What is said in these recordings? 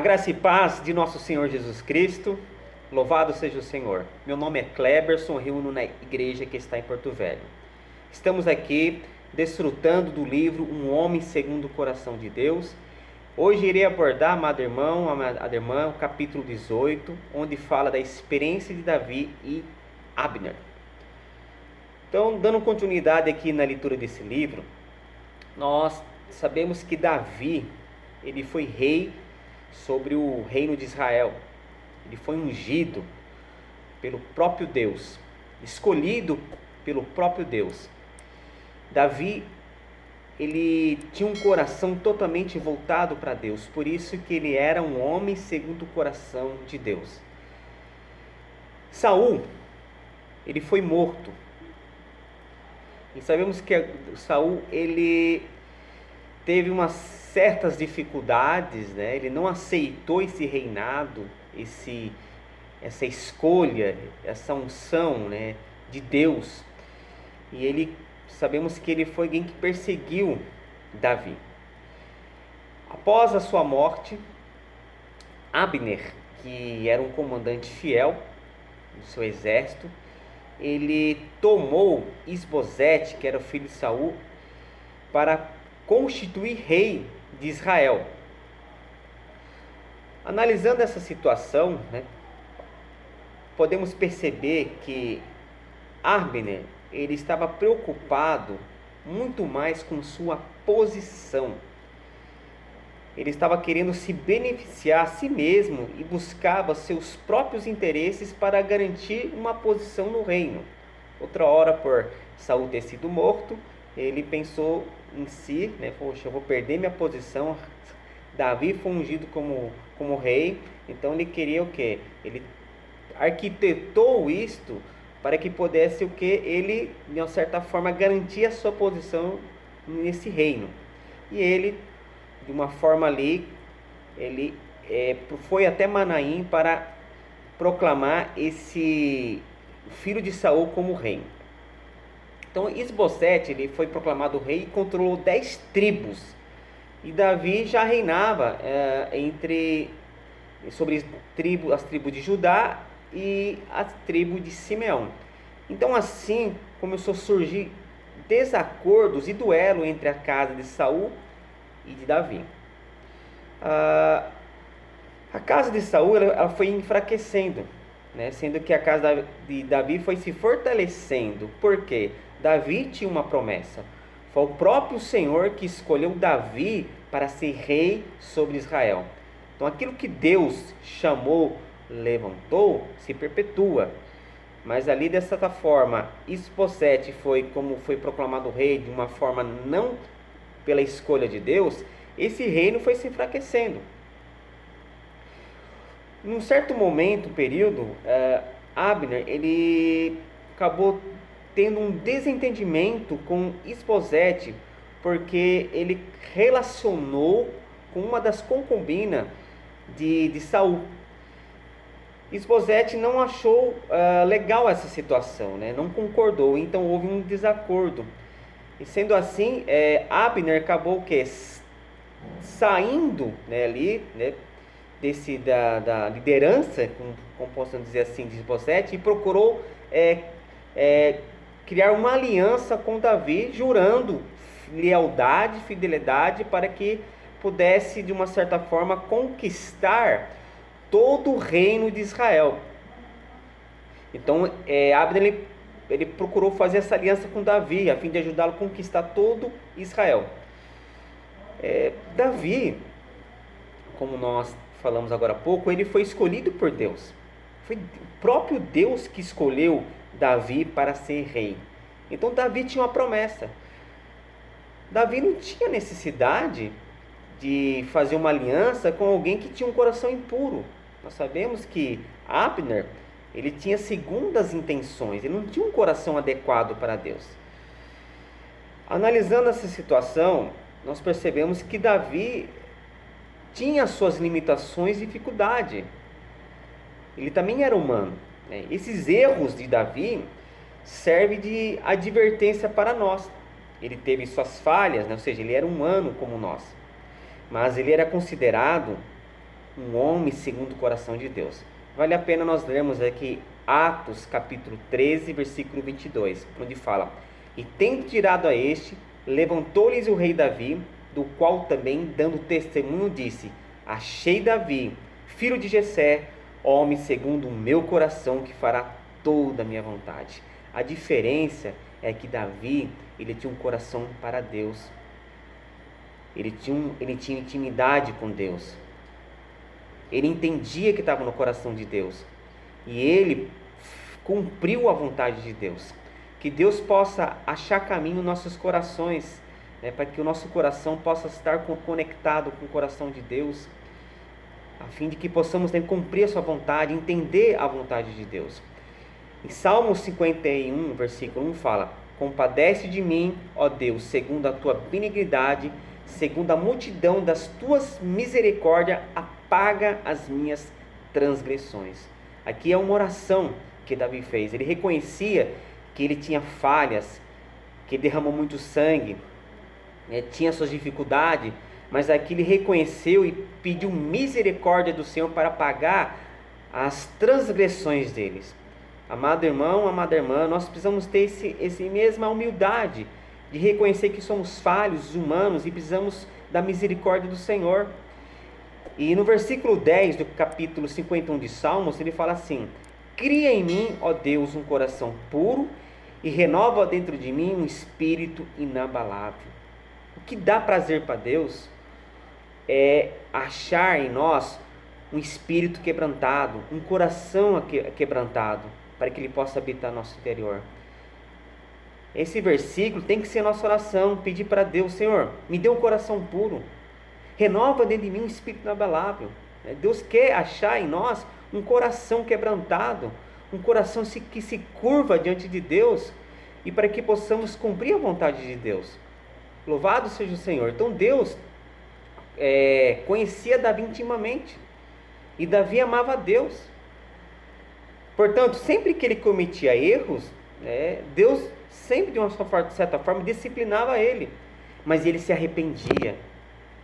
graça e paz de nosso Senhor Jesus Cristo, louvado seja o Senhor. Meu nome é Kleberson, reúno na igreja que está em Porto Velho. Estamos aqui desfrutando do livro Um Homem Segundo o Coração de Deus. Hoje irei abordar, amado irmão, amada irmã, o capítulo 18, onde fala da experiência de Davi e Abner. Então, dando continuidade aqui na leitura desse livro, nós sabemos que Davi, ele foi rei sobre o reino de Israel. Ele foi ungido pelo próprio Deus, escolhido pelo próprio Deus. Davi, ele tinha um coração totalmente voltado para Deus, por isso que ele era um homem segundo o coração de Deus. Saul, ele foi morto. E sabemos que Saul, ele teve umas certas dificuldades, né? Ele não aceitou esse reinado, essa escolha, essa unção, né, de Deus. E sabemos que ele foi alguém que perseguiu Davi. Após a sua morte, Abner, que era um comandante fiel do seu exército, ele tomou Isbosete, que era o filho de Saul, para constituir rei de Israel. Analisando essa situação, né, podemos perceber que Abner, ele estava preocupado muito mais com sua posição. Ele estava querendo se beneficiar a si mesmo e buscava seus próprios interesses para garantir uma posição no reino. Outra hora, por Saul ter sido morto, ele pensou em si, né? Poxa, eu vou perder minha posição. Davi foi ungido como rei, então ele queria o quê? Ele arquitetou isto para que pudesse o quê? Ele, de uma certa forma, garantir a sua posição nesse reino. E ele, de uma forma ali, ele foi até Manaim para proclamar esse filho de Saul como rei. Então Isbosete, ele foi proclamado rei e controlou 10 tribos. E Davi já reinava sobre as tribos de Judá e a tribo de Simeão. Então assim começou a surgir desacordos e duelo entre a casa de Saul e de Davi. A casa de Saul ela foi enfraquecendo, né? Sendo que a casa de Davi foi se fortalecendo. Por quê? Davi tinha uma promessa. Foi o próprio Senhor que escolheu Davi para ser rei sobre Israel. Então aquilo que Deus chamou, levantou, se perpetua. Mas ali, de certa forma, Isbosete foi proclamado rei de uma forma não pela escolha de Deus, esse reino foi se enfraquecendo. Num certo momento, período, Abner, ele acabou tendo um desentendimento com Isbosete, porque ele relacionou com uma das concubinas de Saul. Isbosete não achou legal essa situação, né? Não concordou, então houve um desacordo. E sendo assim, Abner acabou o quê? Saindo, né, ali, né, da liderança, como possamos dizer assim, de Isbosete, e procurou criar uma aliança com Davi, jurando lealdade, fidelidade, para que pudesse, de uma certa forma, conquistar todo o reino de Israel. Então, Abner, ele procurou fazer essa aliança com Davi, a fim de ajudá-lo a conquistar todo Israel. Davi, como nós falamos agora há pouco, ele foi escolhido por Deus. Foi o próprio Deus que escolheu Davi para ser rei. Então Davi tinha uma promessa. Davi não tinha necessidade de fazer uma aliança com alguém que tinha um coração impuro. Nós sabemos que Abner, ele tinha segundas intenções, ele não tinha um coração adequado para Deus. Analisando essa situação, nós percebemos que Davi tinha suas limitações e dificuldade. Ele também era humano, né? Esses erros de Davi servem de advertência para nós. Ele teve suas falhas, né? Ou seja, ele era humano como nós. Mas ele era considerado um homem segundo o coração de Deus. Vale a pena nós lermos aqui Atos capítulo 13, versículo 22, onde fala: e tendo tirado a este, levantou-lhes o rei Davi, do qual também, dando testemunho, disse: achei Davi, filho de Jessé, homem segundo o meu coração, que fará toda a minha vontade. A diferença é que Davi, ele tinha um coração para Deus. Ele tinha intimidade com Deus. Ele entendia que estava no coração de Deus. E ele cumpriu a vontade de Deus. Que Deus possa achar caminho nos nossos corações, né, para que o nosso coração possa estar conectado com o coração de Deus, a fim de que possamos, né, cumprir a sua vontade, entender a vontade de Deus. Em Salmo 51, versículo 1 fala: compadece de mim, ó Deus, segundo a tua benignidade, segundo a multidão das tuas misericórdias, apaga as minhas transgressões. Aqui é uma oração que Davi fez. Ele reconhecia que ele tinha falhas, que ele derramou muito sangue, tinha suas dificuldades, mas aqui ele reconheceu e pediu misericórdia do Senhor para apagar as transgressões deles. Amado irmão, amada irmã, nós precisamos ter essa mesma humildade de reconhecer que somos falhos, humanos, e precisamos da misericórdia do Senhor. E no versículo 10 do capítulo 51 de Salmos, ele fala assim: cria em mim, ó Deus, um coração puro, e renova dentro de mim um espírito inabalável. O que dá prazer para Deus é achar em nós um espírito quebrantado, um coração quebrantado, para que Ele possa habitar no nosso interior. Esse versículo tem que ser a nossa oração, pedir para Deus: Senhor, me dê um coração puro, renova dentro de mim um espírito inabalável. Deus quer achar em nós um coração quebrantado, um coração que se curva diante de Deus, e para que possamos cumprir a vontade de Deus. Louvado seja o Senhor. Então Deus conhecia Davi intimamente, e Davi amava a Deus. Portanto, sempre que ele cometia erros, Deus sempre, de uma certa forma, disciplinava ele, mas ele se arrependia,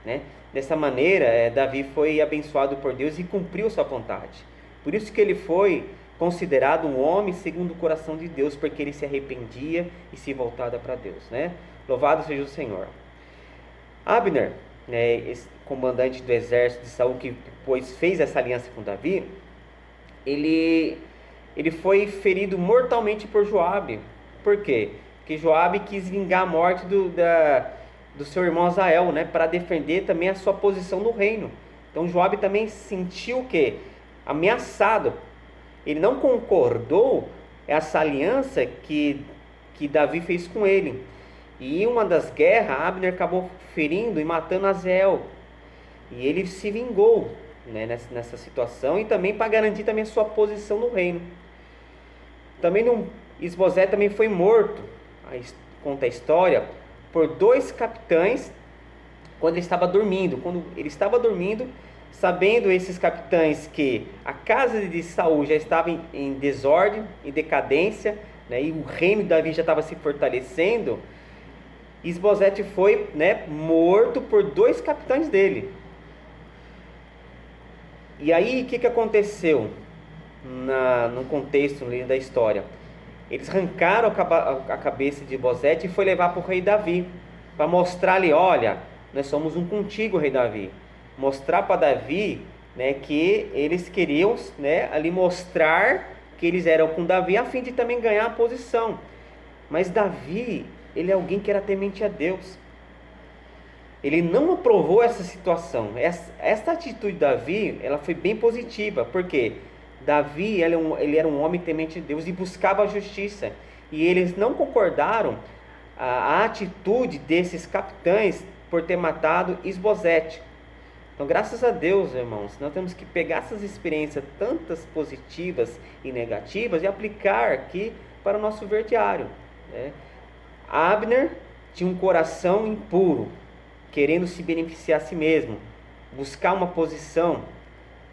né? Dessa maneira, Davi foi abençoado por Deus e cumpriu sua vontade. Por isso que ele foi considerado um homem segundo o coração de Deus, porque ele se arrependia e se voltava para Deus, né? Louvado seja o Senhor. Abner, esse comandante do exército de Saul, que depois fez essa aliança com Davi, ele foi ferido mortalmente por Joabe. Por quê? Porque Joabe quis vingar a morte do seu irmão Azael, né, para defender também a sua posição no reino. Então Joabe também sentiu que ameaçado. Ele não concordou essa aliança que Davi fez com ele. E em uma das guerras, Abner acabou ferindo e matando Azael. E ele se vingou, né, nessa situação, e também para garantir também a sua posição no reino. Também Isbosete também foi morto, conta a história, por 2 capitães quando ele estava dormindo. Quando ele estava dormindo, sabendo esses capitães que a casa de Saul já estava em desordem, em decadência, né, e o reino de Davi já estava se fortalecendo, Isbosete foi, né, morto por 2 capitães dele. E aí o que aconteceu no contexto da história? Eles arrancaram a cabeça de Isbosete e foi levar para o rei Davi, para mostrar-lhe: olha, nós somos um contigo, rei Davi. Mostrar para Davi, né, que eles queriam, né, ali mostrar que eles eram com Davi, a fim de também ganhar a posição. Mas Davi, ele é alguém que era temente a Deus. Ele não aprovou essa situação. Essa atitude de Davi, ela foi bem positiva, porque Davi, ele era um homem temente a Deus e buscava a justiça. E eles não concordaram a atitude desses capitães por ter matado Isbosete. Então, graças a Deus, irmãos, nós temos que pegar essas experiências, tantas positivas e negativas, e aplicar aqui para o nosso ver diário, né? Abner tinha um coração impuro, querendo se beneficiar a si mesmo, buscar uma posição,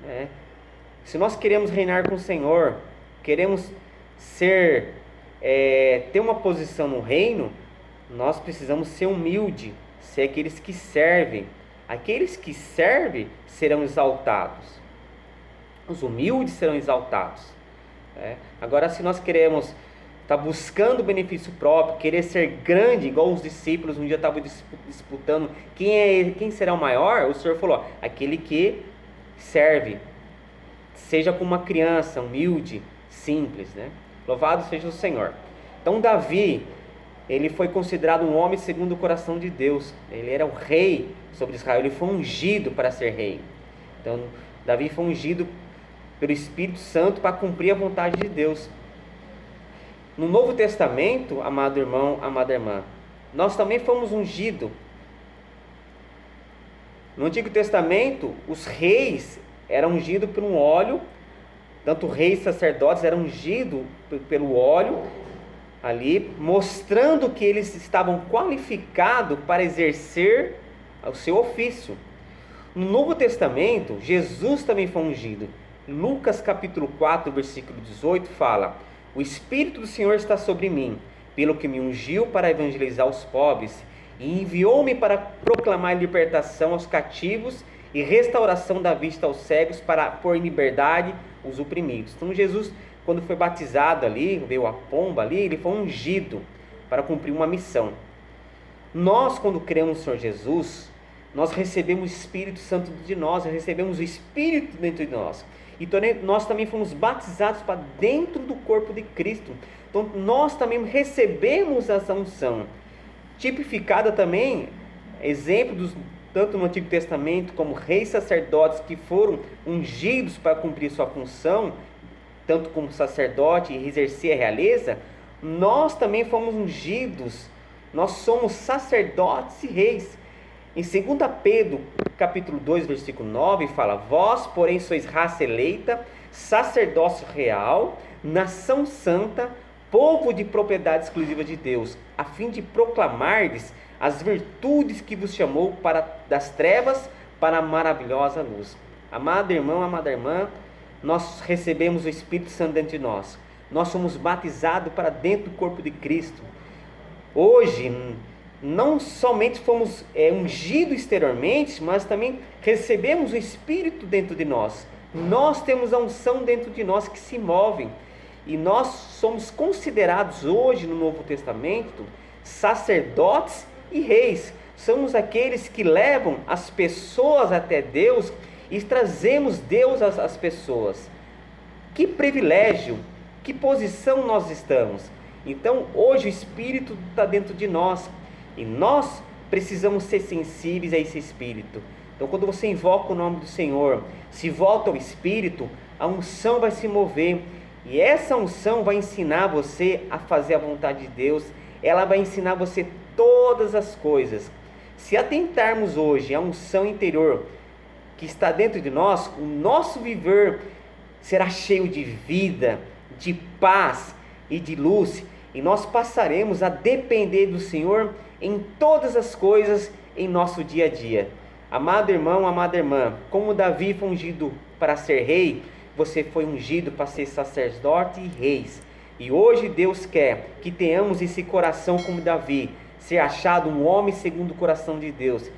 né? Se nós queremos reinar com o Senhor, queremos ter uma posição no reino, nós precisamos ser humilde, ser aqueles que servem, Aqueles que servem serão exaltados. Os humildes serão exaltados. Agora, se nós queremos estar buscando benefício próprio, querer ser grande, igual os discípulos um dia estavam disputando quem será o maior, o Senhor falou: aquele que serve, seja como uma criança, humilde, simples, né? Louvado seja o Senhor. Então Davi, ele foi considerado um homem segundo o coração de Deus. Ele era o rei sobre Israel, ele foi ungido para ser rei. Então Davi foi ungido pelo Espírito Santo para cumprir a vontade de Deus. No Novo Testamento, amado irmão, amada irmã, nós também fomos ungidos. No Antigo Testamento, os reis eram ungidos por um óleo, tanto reis e sacerdotes eram ungidos pelo óleo, ali, mostrando que eles estavam qualificados para exercer o seu ofício. No Novo Testamento, Jesus também foi ungido. Lucas capítulo 4, versículo 18 fala: o Espírito do Senhor está sobre mim, pelo que me ungiu para evangelizar os pobres, e enviou-me para proclamar libertação aos cativos e restauração da vista aos cegos, para pôr em liberdade os oprimidos. Então Jesus, quando foi batizado ali, veio a pomba ali, ele foi ungido para cumprir uma missão. Nós, quando cremos no Senhor Jesus, nós recebemos o Espírito Santo de nós, recebemos o Espírito dentro de nós. Então nós também fomos batizados para dentro do corpo de Cristo. Então nós também recebemos essa unção, tipificada também, exemplo tanto no Antigo Testamento como reis sacerdotes que foram ungidos para cumprir sua função, tanto como sacerdote e exercer a realeza. Nós também fomos ungidos, nós somos sacerdotes e reis. Em 2 Pedro, capítulo 2, versículo 9, fala: vós, porém, sois raça eleita, sacerdócio real, nação santa, povo de propriedade exclusiva de Deus, a fim de proclamardes as virtudes que vos chamou das trevas para a maravilhosa luz. Amado irmão, amada irmã, nós recebemos o Espírito Santo dentro de nós. Nós somos batizados para dentro do corpo de Cristo. Hoje, não somente fomos ungidos exteriormente, mas também recebemos o Espírito dentro de nós. Nós temos a unção dentro de nós que se move. E nós somos considerados hoje no Novo Testamento sacerdotes e reis. Somos aqueles que levam as pessoas até Deus e trazemos Deus às pessoas. Que privilégio, que posição nós estamos. Então hoje o Espírito está dentro de nós. E nós precisamos ser sensíveis a esse Espírito. Então quando você invoca o nome do Senhor, se volta ao Espírito, a unção vai se mover. E essa unção vai ensinar você a fazer a vontade de Deus. Ela vai ensinar você todas as coisas. Se atentarmos hoje à unção interior que está dentro de nós, o nosso viver será cheio de vida, de paz e de luz. E nós passaremos a depender do Senhor em todas as coisas em nosso dia a dia. Amado irmão, amada irmã, como Davi foi ungido para ser rei, você foi ungido para ser sacerdote e reis. E hoje Deus quer que tenhamos esse coração como Davi, ser achado um homem segundo o coração de Deus.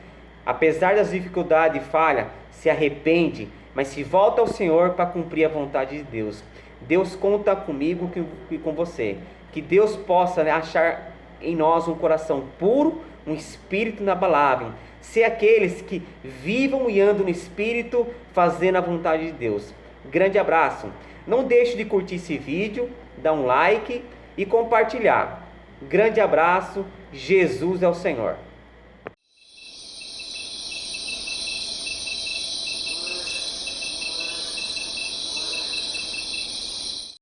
Apesar das dificuldades e falha, se arrepende, mas se volta ao Senhor para cumprir a vontade de Deus. Deus conta comigo e com você. Que Deus possa achar em nós um coração puro, um espírito inabalável. Ser aqueles que vivam e andam no Espírito, fazendo a vontade de Deus. Grande abraço. Não deixe de curtir esse vídeo, dar um like e compartilhar. Grande abraço. Jesus é o Senhor.